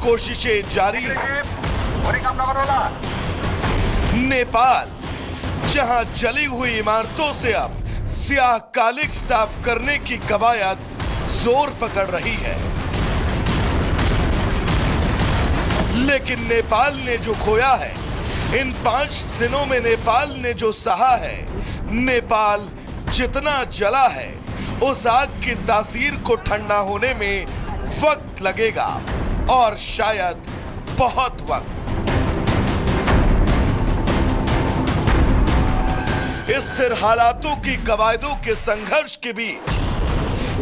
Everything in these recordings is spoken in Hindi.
कोशिशें जारी हैं। नेपाल, जहां जली हुई इमारतों से अब स्याह कालिक साफ करने की कवायद जोर पकड़ रही है, लेकिन नेपाल ने जो खोया है, इन 5 दिनों में नेपाल ने जो सहा है, नेपाल जितना जला है, उस आग की तासीर को ठंडा होने में वक्त लगेगा और शायद बहुत वक्त। स्थिर हालातों की कवायदों के संघर्ष के बीच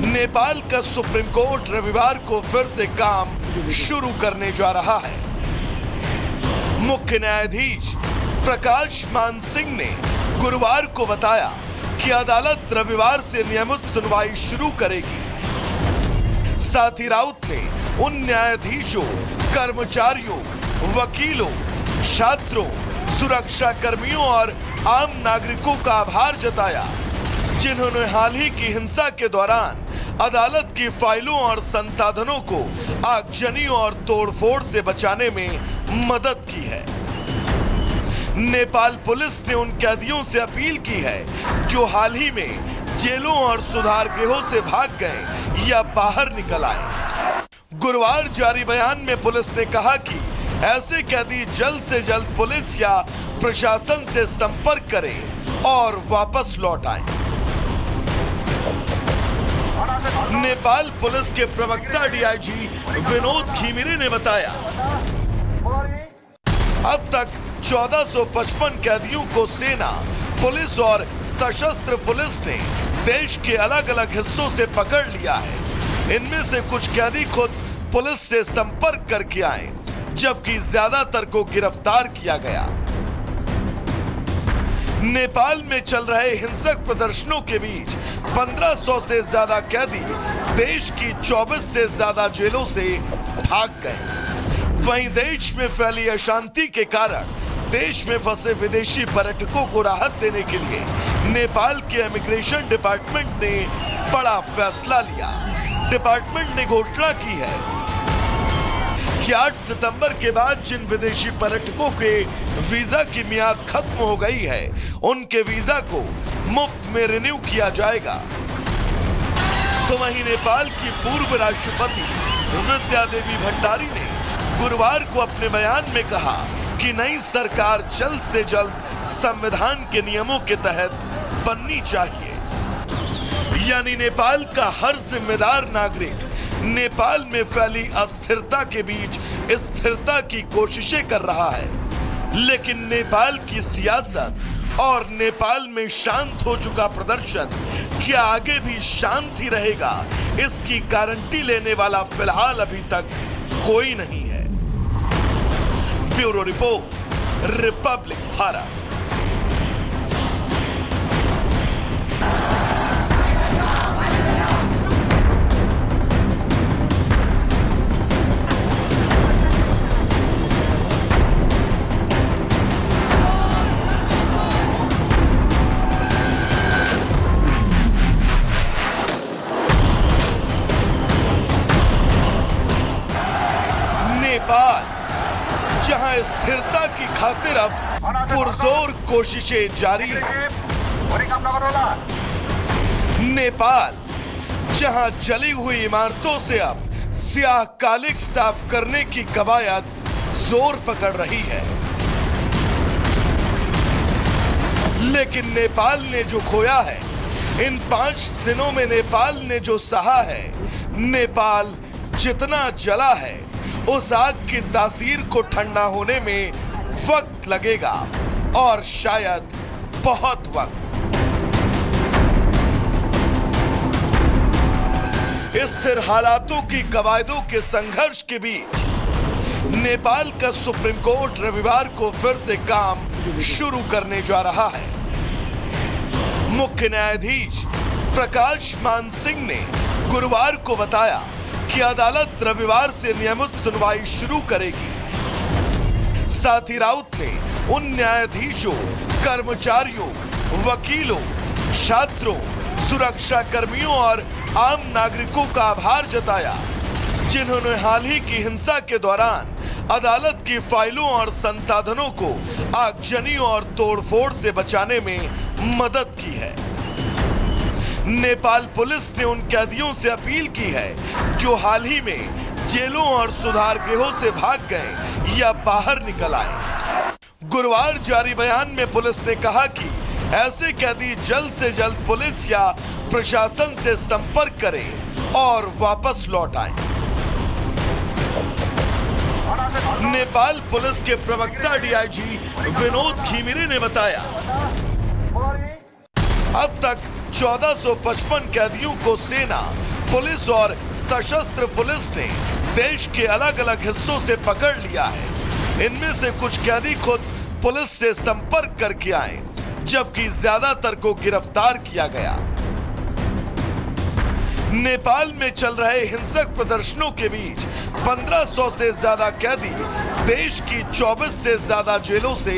नेपाल का सुप्रीम कोर्ट रविवार को फिर से काम शुरू करने जा रहा है। मुख्य न्यायाधीश प्रकाश मान सिंह ने गुरुवार को बताया कि अदालत रविवार से नियमित सुनवाई शुरू करेगी। साथ ही राउत ने उन न्यायाधीशों, कर्मचारियों, वकीलों, छात्रों, सुरक्षा कर्मियों और आम नागरिकों का आभार जताया, जिन्होंने हाल ही की हिंसा के दौरान अदालत की फाइलों और संसाधनों को आगजनी और तोड़फोड़ से बचाने में मदद की है। नेपाल पुलिस ने उन कैदियों से अपील की है जो हाल ही में जेलों और सुधार गृहों से भाग गए या बाहर निकल आए। गुरुवार जारी बयान में पुलिस ने कहा कि ऐसे कैदी जल्द से जल्द पुलिस या प्रशासन से संपर्क करें और वापस लौट आएं। नेपाल पुलिस के प्रवक्ता डीआईजी विनोद घिमिरे ने बताया, अब तक 1455 कैदियों को सेना, पुलिस और सशस्त्र पुलिस ने देश के अलग अलग हिस्सों से पकड़ लिया है। इनमें से कुछ कैदी खुद पुलिस से संपर्क करके आए, जबकि ज्यादातर को गिरफ्तार किया गया। नेपाल में चल रहे हिंसक प्रदर्शनों के बीच 1500 से ज्यादा कैदी देश की 24 से ज्यादा जेलों से भाग गए। वहीं देश में फैली अशांति के कारण देश में फंसे विदेशी पर्यटकों को राहत देने के लिए नेपाल के इमिग्रेशन डिपार्टमेंट ने बड़ा फैसला लिया। डिपार्टमेंट ने घोषणा की है कि 8 सितंबर के बाद जिन विदेशी पर्यटकों के वीजा की मियाद खत्म हो गई है, उनके वीजा को मुफ्त में रिन्यू किया जाएगा। तो वहीं नेपाल की पूर्व राष्ट्रपति विद्या देवी भंडारी ने गुरुवार को अपने बयान में कहा कि नई सरकार जल्द से जल्द संविधान के नियमों के तहत बननी चाहिए। यानी नेपाल का हर जिम्मेदार नागरिक नेपाल में फैली अस्थिरता के बीच स्थिरता की कोशिशें कर रहा है, लेकिन नेपाल की सियासत और नेपाल में शांत हो चुका प्रदर्शन क्या आगे भी शांत ही रहेगा, इसकी गारंटी लेने वाला फिलहाल अभी तक कोई नहीं है। Bureau report, Republic Bharat. Nepal, जहां स्थिरता की खातिर अब पुरजोर कोशिशें जारी हैं। नेपाल, जहां जली हुई इमारतों से अब स्याह कालिक साफ करने की कवायद जोर पकड़ रही है, लेकिन नेपाल ने जो खोया है, इन 5 दिनों में नेपाल ने जो सहा है, नेपाल जितना जला है, उस आग की तासीर को ठंडा होने में वक्त लगेगा और शायद बहुत वक्त। स्थिर हालातों की कवायदों के संघर्ष के बीच नेपाल का सुप्रीम कोर्ट रविवार को फिर से काम शुरू करने जा रहा है। मुख्य न्यायाधीश प्रकाश मान सिंह ने गुरुवार को बताया कि अदालत रविवार से नियमित सुनवाई शुरू करेगी। साथ ही राउत ने उन न्यायाधीशों, कर्मचारियों, वकीलों, छात्रों, सुरक्षा कर्मियों और आम नागरिकों का आभार जताया, जिन्होंने हाल ही की हिंसा के दौरान अदालत की फाइलों और संसाधनों को आगजनी और तोड़फोड़ से बचाने में मदद की है। नेपाल पुलिस ने उन कैदियों से अपील की है जो हाल ही में जेलों और सुधार गृहों से भाग गए या बाहर निकल आए। गुरुवार जारी बयान में पुलिस ने कहा कि ऐसे कैदी जल्द से जल्द पुलिस या प्रशासन से संपर्क करें और वापस लौट आए। नेपाल पुलिस के प्रवक्ता डीआईजी विनोद घिमिरे ने बताया, अब तक 1455 कैदियों को सेना, पुलिस और सशस्त्र पुलिस ने देश के अलग अलग हिस्सों से पकड़ लिया है। इनमें से कुछ कैदी खुद पुलिस से संपर्क करके आए, जबकि ज्यादातर को गिरफ्तार किया गया। नेपाल में चल रहे हिंसक प्रदर्शनों के बीच 1500 से ज्यादा कैदी देश की 24 से ज्यादा जेलों से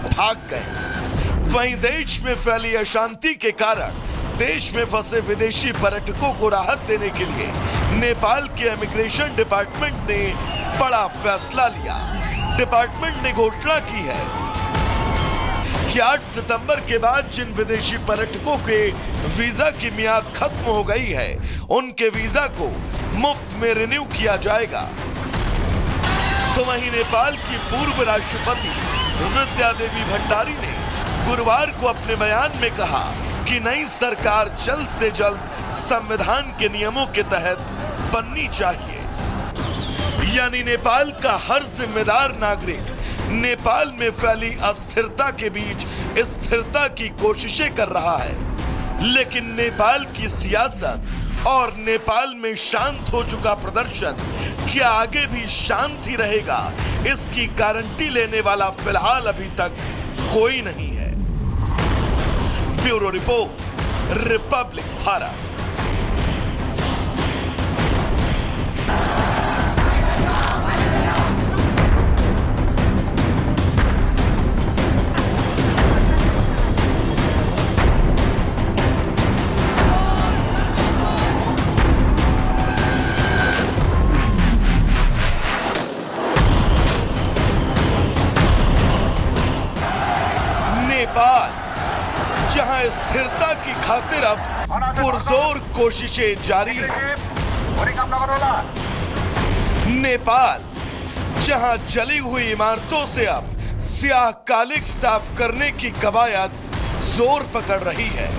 भाग गए। वहीं देश में फैली अशांति के कारण देश में फंसे विदेशी पर्यटकों को राहत देने के लिए नेपाल के इमिग्रेशन डिपार्टमेंट ने बड़ा फैसला लिया। डिपार्टमेंट ने घोषणा की है कि 8 सितंबर के बाद जिन विदेशी पर्यटकों के वीजा की मियाद खत्म हो गई है, उनके वीजा को मुफ्त में रिन्यू किया जाएगा। तो वहीं नेपाल की पूर्व राष्ट्रपति विद्या देवी भंडारी ने गुरुवार को अपने बयान में कहा कि नई सरकार जल्द से जल्द संविधान के नियमों के तहत बननी चाहिए। यानी नेपाल का हर जिम्मेदार नागरिक नेपाल में फैली अस्थिरता के बीच स्थिरता की कोशिशें कर रहा है, लेकिन नेपाल की सियासत और नेपाल में शांत हो चुका प्रदर्शन क्या आगे भी शांत ही रहेगा, इसकी गारंटी लेने वाला फिलहाल अभी तक कोई नहीं है। Bureau report, Republic Bharat. Nepal, जहां स्थिरता की खातिर अब पुरजोर कोशिशें जारी हैं। नेपाल, जहां जली हुई इमारतों से अब स्याह कालिक साफ करने की कवायद जोर पकड़ रही है।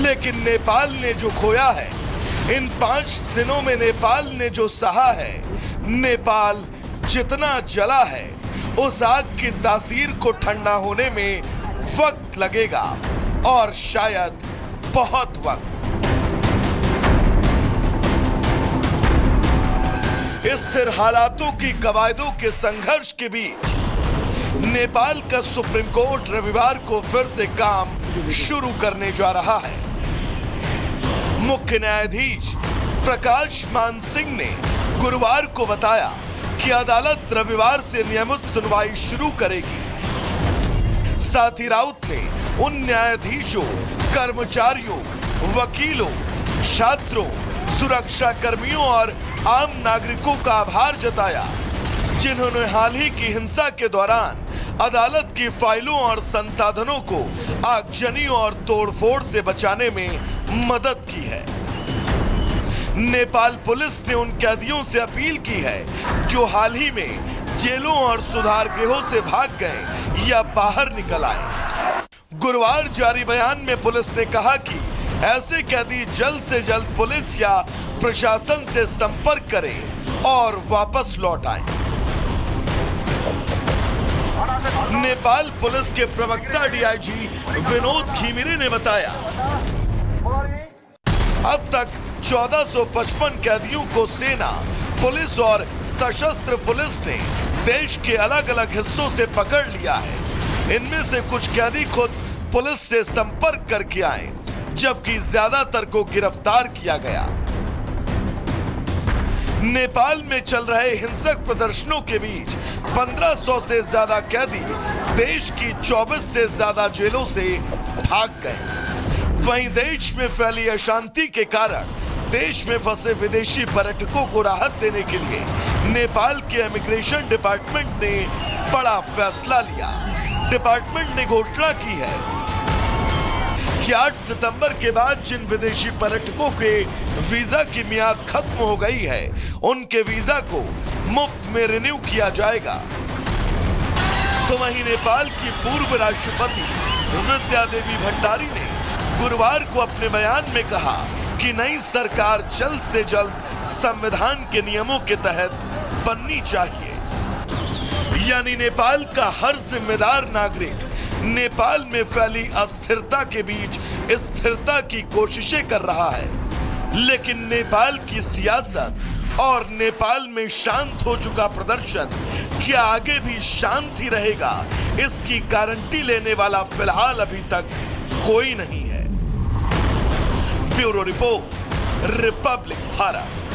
लेकिन नेपाल ने जो खोया है, इन 5 दिनों में नेपाल ने जो सहा है, नेपाल जितना जला है, उस आग की तासीर को ठंडा होने में वक्त लगेगा और शायद बहुत वक्त। स्थिर हालातों की कवायदों के संघर्ष के बीच नेपाल का सुप्रीम कोर्ट रविवार को फिर से काम शुरू करने जा रहा है। मुख्य न्यायाधीश प्रकाश मान सिंह ने गुरुवार को बताया कि अदालत रविवार से नियमित सुनवाई शुरू करेगी। साथ ही राउत ने उन न्यायाधीशों, कर्मचारियों, वकीलों, छात्रों, सुरक्षा कर्मियों और आम नागरिकों का आभार जताया, जिन्होंने हाल ही की हिंसा के दौरान अदालत की फाइलों और संसाधनों को आगजनी और तोड़फोड़ से बचाने में मदद की है। नेपाल पुलिस ने उन कैदियों से अपील की है जो हाल ही में जेलों और सुधार गृहों से भाग गए या बाहर निकल आए। गुरुवार जारी बयान में पुलिस ने कहा कि ऐसे कैदी जल्द से जल्द पुलिस या प्रशासन से संपर्क करें और वापस लौट आए। नेपाल पुलिस के प्रवक्ता डीआईजी विनोद घिमिरे ने बताया, अब तक 1455 कैदियों को सेना, पुलिस और सशस्त्र पुलिस ने देश के अलग अलग हिस्सों से पकड़ लिया है। इनमें से कुछ कैदी खुद पुलिस से संपर्क करके आए, जबकि ज्यादातर को गिरफ्तार किया गया। नेपाल में चल रहे हिंसक प्रदर्शनों के बीच 1500 से ज्यादा कैदी देश की 24 से ज्यादा जेलों से भाग गए। वहीं देश में फैली अशांति के कारण देश में फंसे विदेशी पर्यटकों को राहत देने के लिए नेपाल के इमिग्रेशन डिपार्टमेंट ने बड़ा फैसला लिया। डिपार्टमेंट ने घोषणा की है कि 8 सितंबर के बाद जिन विदेशी पर्यटकों के वीजा की मियाद खत्म हो गई है, उनके वीजा को मुफ्त में रिन्यू किया जाएगा। तो वहीं नेपाल की पूर्व राष्ट्रपति विद्या देवी भंडारी ने गुरुवार को अपने बयान में कहा कि नई सरकार जल्द से जल्द संविधान के नियमों के तहत बननी चाहिए। यानी नेपाल का हर जिम्मेदार नागरिक नेपाल में फैली अस्थिरता के बीच स्थिरता की कोशिशें कर रहा है, लेकिन नेपाल की सियासत और नेपाल में शांत हो चुका प्रदर्शन क्या आगे भी शांत ही रहेगा, इसकी गारंटी लेने वाला फिलहाल अभी तक कोई नहीं है। Bureau report, Republic Bharat.